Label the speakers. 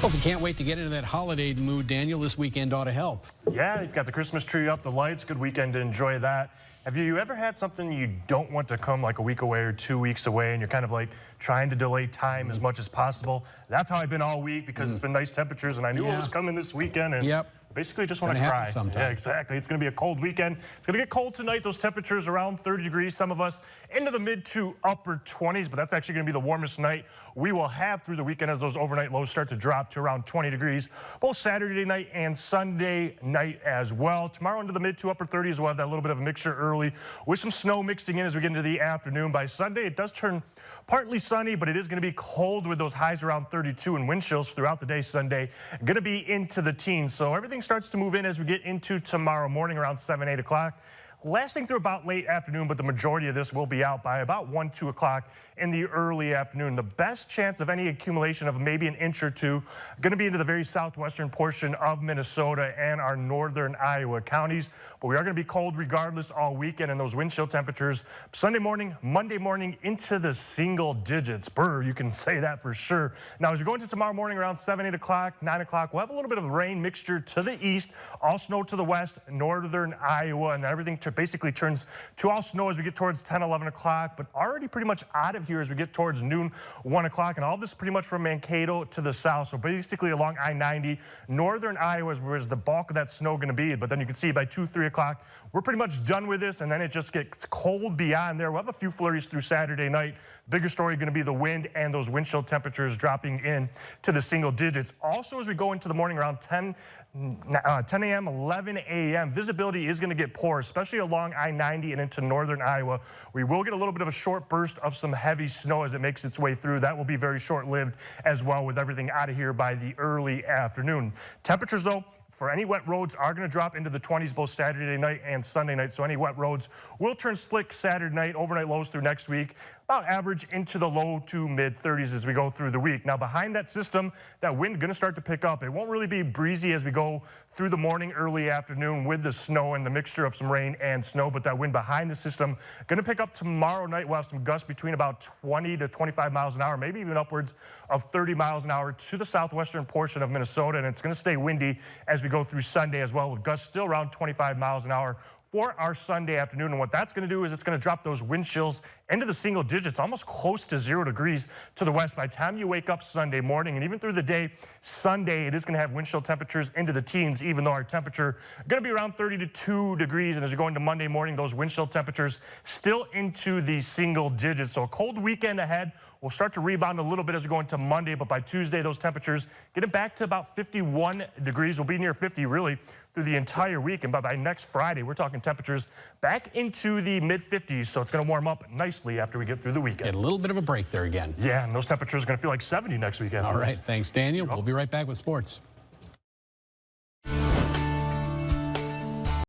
Speaker 1: Well, if you can't wait to get into that holiday mood, Daniel, this weekend ought to help.
Speaker 2: Yeah, you've got the Christmas tree up, the lights, good weekend to enjoy that. Have you ever had something you don't want to come like a week away or 2 weeks away and you're kind of like trying to delay time as much as possible? That's how I've been all week because it's been nice temperatures and I knew it was coming this weekend and basically just want to cry. Yeah, exactly. It's going to be a cold weekend. It's going to get cold tonight. Those temperatures around 30 degrees. Some of us into the mid to upper 20s, but that's actually going to be the warmest night we will have through the weekend as those overnight lows start to drop to around 20 degrees, both Saturday night and Sunday night as well. Tomorrow into the mid to upper 30s, we'll have that little bit of a mixture early with some snow mixing in as we get into the afternoon. By Sunday, it does turn partly sunny, but it is going to be cold with those highs around 32 and wind chills throughout the day Sunday. Going to be into the teens. So everything starts to move in as we get into tomorrow morning around 7, 8 o'clock. Lasting through about late afternoon, but the majority of this will be out by about 1, 2 o'clock in the early afternoon. The best chance of any accumulation of maybe an inch or two going to be into the very southwestern portion of Minnesota and our northern Iowa counties. But we are going to be cold regardless all weekend, and those wind chill temperatures Sunday morning, Monday morning into the single digits. Brr, you can say that for sure. Now, as we go into tomorrow morning around 7, 8 o'clock, 9 o'clock, we'll have a little bit of rain mixture to the east, all snow to the west, northern Iowa, and everything basically turns to all snow as we get towards 10, 11 o'clock, but already pretty much out of here as we get towards noon, 1 o'clock, and all this pretty much from Mankato to the south. So basically along I-90, northern Iowa is where the bulk of that snow going to be, but then you can see by 2, 3 o'clock, we're pretty much done with this, and then it just gets cold beyond there. We'll have a few flurries through Saturday night. Bigger story going to be the wind and those wind chill temperatures dropping in to the single digits. Also, as we go into the morning around 10 a.m., 11 a.m., visibility is going to get poor, especially along I-90 and into northern Iowa. We will get a little bit of a short burst of some heavy snow as it makes its way through. That will be very short-lived as well with everything out of here by the early afternoon. Temperatures, though, for any wet roads are going to drop into the 20s both Saturday night and Sunday night. So any wet roads will turn slick Saturday night, overnight lows through next week, about average into the low to mid 30s as we go through the week. Now behind that system, that wind going to start to pick up. It won't really be breezy as we go through the morning, early afternoon with the snow and the mixture of some rain and snow, but that wind behind the system going to pick up tomorrow night. We'll have some gusts between about 20 to 25 miles an hour, maybe even upwards of 30 miles an hour to the southwestern portion of Minnesota, and it's going to stay windy as we go through Sunday as well, with gusts still around 25 miles an hour for our Sunday afternoon. And what that's going to do is it's going to drop those wind chills into the single digits, almost close to 0 degrees to the west. By the time you wake up Sunday morning and even through the day, Sunday, it is going to have wind chill temperatures into the teens, even though our temperature going to be around 32 degrees. And as we go into Monday morning, those wind chill temperatures still into the single digits. So a cold weekend ahead. We'll start to rebound a little bit as we go into Monday, but by Tuesday, those temperatures getting back to about 51 degrees. We'll be near 50 really through the entire week, and by next Friday, we're talking temperatures back into the mid-50s, so it's going to warm up nicely after we get through the weekend.
Speaker 1: Get a little bit of a break there again.
Speaker 2: Yeah, and those temperatures are going to feel like 70 next weekend.
Speaker 1: All right, thanks, Daniel. We'll be right back with sports.